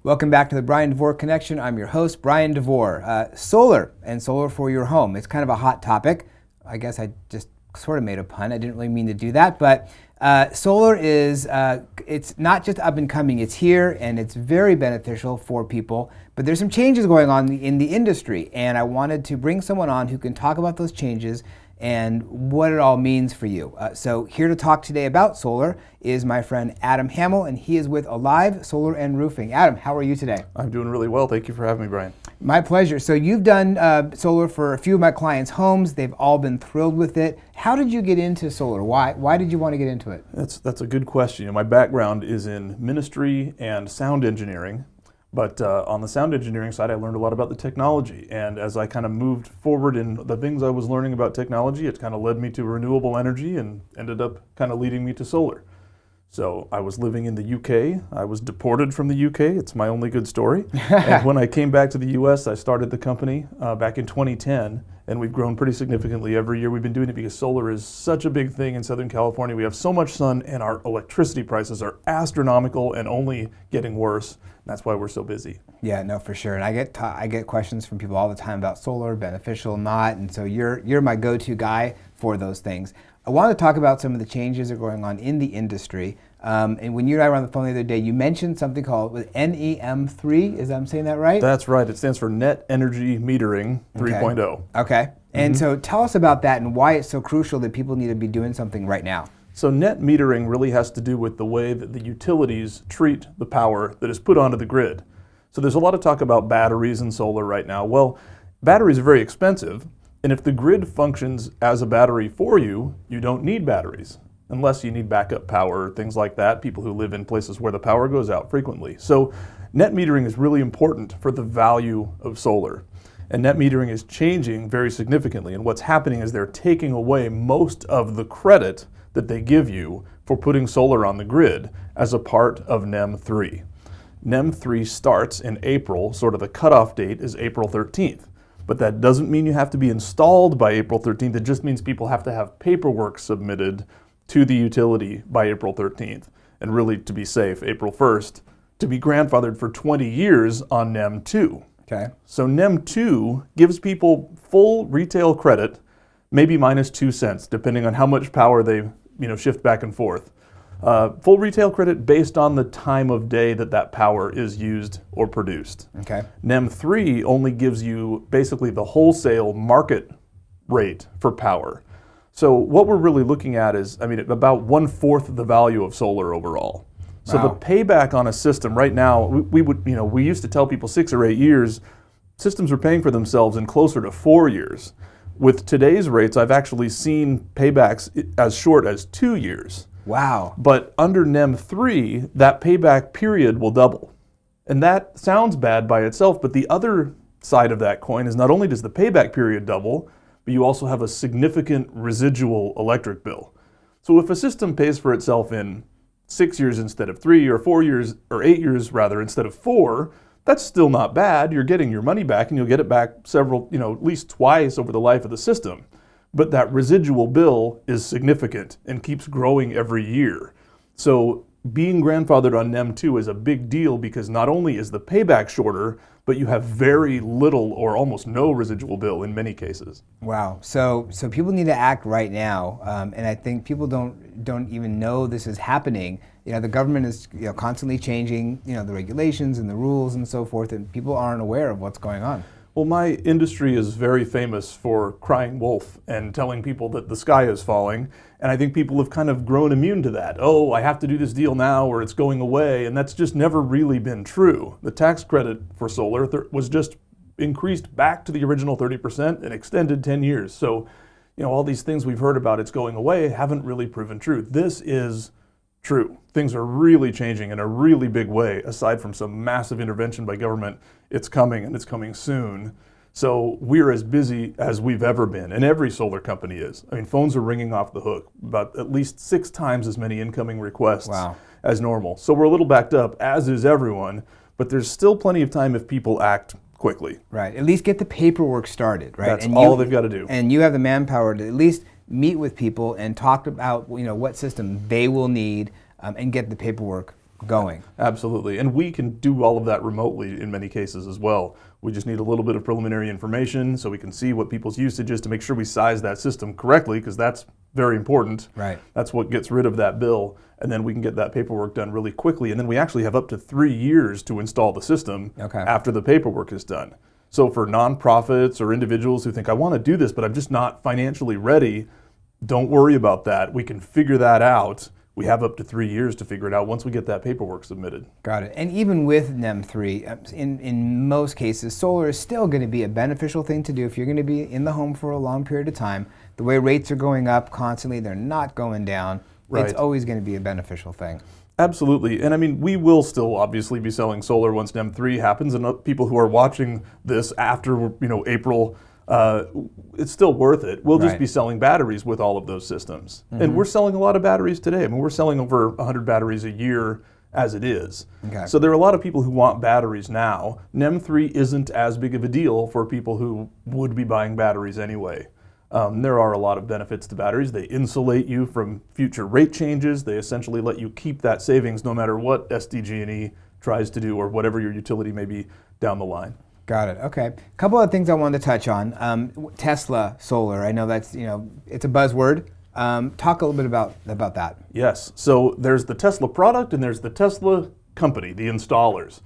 Welcome back to the Bryan Devore Connection. I'm your host, Bryan Devore. Solar and solar for your home. It's kind of a hot topic. I guess I just sort of made a pun. I didn't really mean to do that, but solar is, it's not just up and coming, it's here and it's very beneficial for people, but there's some changes going on in the industry, and I wanted to bring someone on who can talk about those changes and what it all means for you. So here to talk today about solar is my friend Adam Hammill, and he is with Alive Solar and Roofing. Adam, how are you today? I'm doing really well. Thank you for having me, Bryan. My pleasure. So you've done solar for a few of my clients' homes. They've all been thrilled with it. How did you get into solar? Why did you want to get into it? That's a good question. My background is in ministry and sound engineering. But on the sound engineering side, I learned a lot about the technology. And as I kind of moved forward in the things I was learning about technology, it kind of led me to renewable energy and ended up kind of leading me to solar. So I was living in the UK. I was deported from the UK. It's my only good story. And when I came back to the US, I started the company back in 2010. And we've grown pretty significantly every year. We've been doing it because solar is such a big thing in Southern California. We have so much sun and our electricity prices are astronomical and only getting worse. That's why we're so busy. Yeah, no, for sure. And I get questions from people all the time about solar, beneficial, not, and so you're my go-to guy for those things. I want to talk about some of the changes that are going on in the industry. And when you and I were on the phone the other day, you mentioned something called NEM3. I'm saying that right? That's right. It stands for Net Energy Metering 3.0. Okay. And so tell us about that and why it's so crucial that people need to be doing something right now. So net metering really has to do with the way that the utilities treat the power that is put onto the grid. So there's a lot of talk about batteries and solar right now. Well, batteries are very expensive, and if the grid functions as a battery for you, you don't need batteries, unless you need backup power or things like that, people who live in places where the power goes out frequently. So net metering is really important for the value of solar. And net metering is changing very significantly, and what's happening is they're taking away most of the credit that they give you for putting solar on the grid as a part of NEM3. NEM3 starts in April, sort of the cutoff date is April 13th. But that doesn't mean you have to be installed by April 13th, it just means people have to have paperwork submitted to the utility by April 13th. And really, to be safe, April 1st, to be grandfathered for 20 years on NEM2. Okay. So NEM2 gives people full retail credit, maybe minus 2 cents, depending on how much power they shift back and forth. Full retail credit based on the time of day that power is used or produced. Okay. NEM3 only gives you basically the wholesale market rate for power. So what we're really looking at is, about 1/4 the value of solar overall. So Wow. the payback on a system right now, we used to tell people 6 or 8 years. Systems are paying for themselves in closer to 4 years. With today's rates, I've actually seen paybacks as short as 2 years. Wow. But under NEM3, that payback period will double. And that sounds bad by itself, but the other side of that coin is not only does the payback period double, but you also have a significant residual electric bill. So if a system pays for itself in 6 years instead of 3, or 4 years, or 8 years rather, instead of 4, that's still not bad. You're getting your money back, and you'll get it back several, at least twice over the life of the system. But that residual bill is significant and keeps growing every year. So being grandfathered on NEM2 is a big deal because not only is the payback shorter, but you have very little or almost no residual bill in many cases. Wow. So people need to act right now, and I think people don't even know this is happening. The government is constantly changing the regulations and the rules and so forth, and people aren't aware of what's going on. Well, my industry is very famous for crying wolf and telling people that the sky is falling, and I think people have kind of grown immune to that. Oh, I have to do this deal now or it's going away, and that's just never really been true. The tax credit for solar was just increased back to the original 30% and extended 10 years. So, all these things we've heard about it's going away haven't really proven true. This is true. Things are really changing in a really big way. Aside from some massive intervention by government, it's coming, and it's coming soon. So we're as busy as we've ever been, and every solar company is. Phones are ringing off the hook, about at least 6 times as many incoming requests as normal. So we're a little backed up, as is everyone, but there's still plenty of time if people act quickly. Right. At least get the paperwork started, right? That's all they've got to do. And you have the manpower to at least meet with people and talk about what system they will need and get the paperwork going. Absolutely. And we can do all of that remotely in many cases as well. We just need a little bit of preliminary information so we can see what people's usage is to make sure we size that system correctly, because that's very important. Right. That's what gets rid of that bill. And then we can get that paperwork done really quickly. And then we actually have up to 3 years to install the system after the paperwork is done. So for nonprofits or individuals who think, I want to do this, but I'm just not financially ready, don't worry about that. We can figure that out. We have up to 3 years to figure it out once we get that paperwork submitted. Got it. And even with NEM 3, in most cases, solar is still going to be a beneficial thing to do if you're going to be in the home for a long period of time. The way rates are going up constantly, they're not going down. Right. It's always going to be a beneficial thing. Absolutely. And I mean, we will still obviously be selling solar once NEM 3 happens, and people who are watching this after, April, it's still worth it. We'll just be selling batteries with all of those systems. And we're selling a lot of batteries today. I mean, we're selling over 100 batteries a year as it is. So there are a lot of people who want batteries now. NEM 3 isn't as big of a deal for people who would be buying batteries anyway. There are a lot of benefits to batteries. They insulate you from future rate changes. They essentially let you keep that savings no matter what SDG&E tries to do or whatever your utility may be down the line. Got it. Okay. A couple of things I wanted to touch on. Tesla solar. I know that's, it's a buzzword. Talk a little bit about that. Yes. So there's the Tesla product and there's the Tesla company, the installers.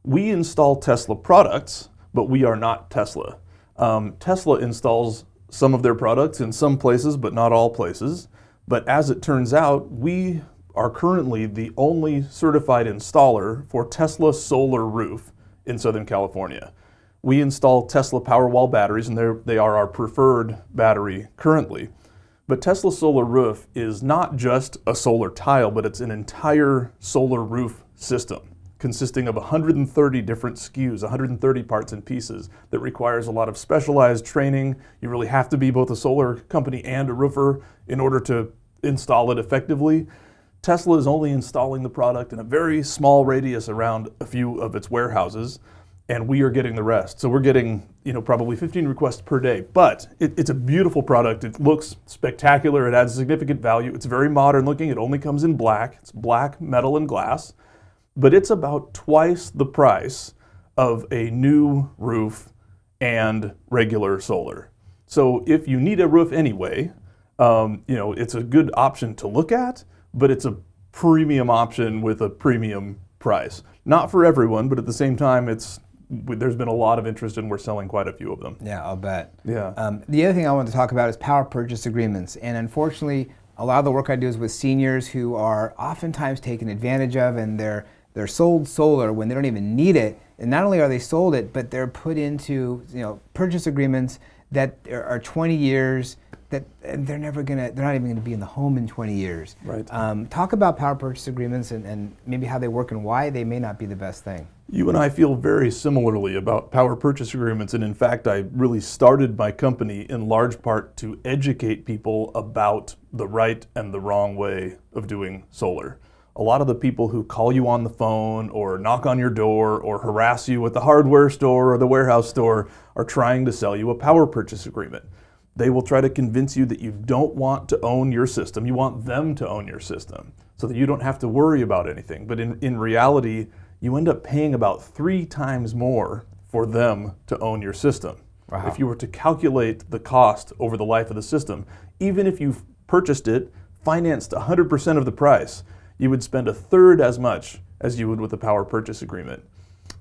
We install Tesla products, but we are not Tesla. Tesla installs some of their products in some places, but not all places. But as it turns out, we are currently the only certified installer for Tesla solar roof in Southern California. We install Tesla Powerwall batteries, and they are our preferred battery currently. But Tesla solar roof is not just a solar tile, but it's an entire solar roof system consisting of 130 different SKUs, 130 parts and pieces that requires a lot of specialized training. You really have to be both a solar company and a roofer in order to install it effectively. Tesla is only installing the product in a very small radius around a few of its warehouses, and we are getting the rest. So we're getting, probably 15 requests per day, but it's a beautiful product. It looks spectacular. It adds significant value. It's very modern looking. It only comes in black. It's black, metal, and glass. But it's about twice the price of a new roof and regular solar. So if you need a roof anyway, it's a good option to look at, but it's a premium option with a premium price. Not for everyone, but at the same time, there's been a lot of interest and we're selling quite a few of them. Yeah, I'll bet. Yeah. The other thing I want to talk about is power purchase agreements. And unfortunately, a lot of the work I do is with seniors who are oftentimes taken advantage of, and they're sold solar when they don't even need it. And not only are they sold it, but they're put into purchase agreements that are 20 years, and they're not even gonna be in the home in 20 years. Right. Talk about power purchase agreements and maybe how they work and why they may not be the best thing. You and I feel very similarly about power purchase agreements, and in fact, I really started my company in large part to educate people about the right and the wrong way of doing solar. A lot of the people who call you on the phone or knock on your door or harass you at the hardware store or the warehouse store are trying to sell you a power purchase agreement. They will try to convince you that you don't want to own your system. You want them to own your system so that you don't have to worry about anything. But in reality, you end up paying about 3 times more for them to own your system. Wow. If you were to calculate the cost over the life of the system, even if you've purchased it, financed 100% of the price, you would spend 1/3 as much as you would with a power purchase agreement.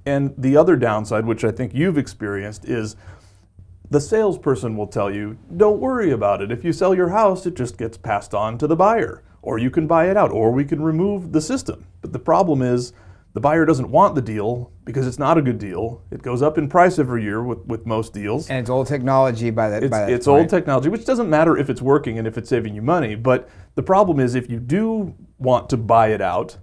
And the other downside, which I think you've experienced, is the salesperson will tell you, don't worry about it. If you sell your house, it just gets passed on to the buyer, or you can buy it out, or we can remove the system. But the problem is the buyer doesn't want the deal because it's not a good deal. It goes up in price every year with most deals. And it's old technology by that point. It's old technology, which doesn't matter if it's working and if it's saving you money. But the problem is if you do want to buy it out,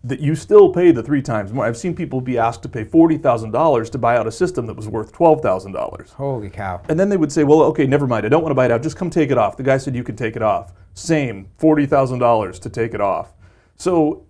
that you still pay the 3 times more. I've seen people be asked to pay $40,000 to buy out a system that was worth $12,000. Holy cow. And then they would say, well, okay, never mind. I don't want to buy it out. Just come take it off. The guy said you can take it off. Same, $40,000 to take it off. So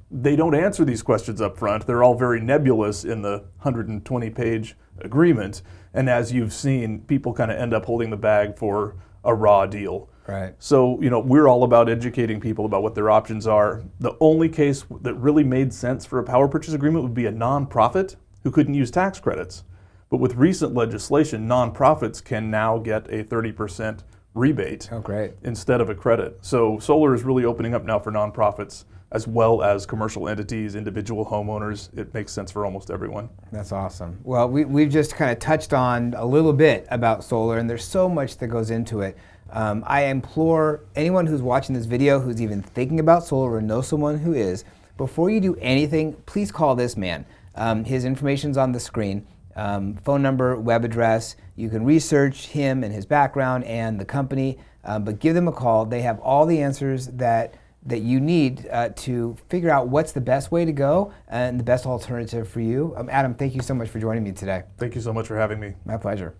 they don't answer these questions up front. They're all very nebulous in the 120-page agreement. And as you've seen, people kind of end up holding the bag for a raw deal. Right. So, we're all about educating people about what their options are. The only case that really made sense for a power purchase agreement would be a nonprofit who couldn't use tax credits. But with recent legislation, nonprofits can now get a 30% rebate instead of a credit. So solar is really opening up now for nonprofits as well as commercial entities, individual homeowners. It makes sense for almost everyone. That's awesome. Well, we've just kind of touched on a little bit about solar, and there's so much that goes into it. I implore anyone who's watching this video who's even thinking about solar or knows someone who is, before you do anything, please call this man. His information's on the screen. Phone number, web address. You can research him and his background and the company, but give them a call. They have all the answers that you need to figure out what's the best way to go and the best alternative for you. Adam, thank you so much for joining me today. Thank you so much for having me. My pleasure.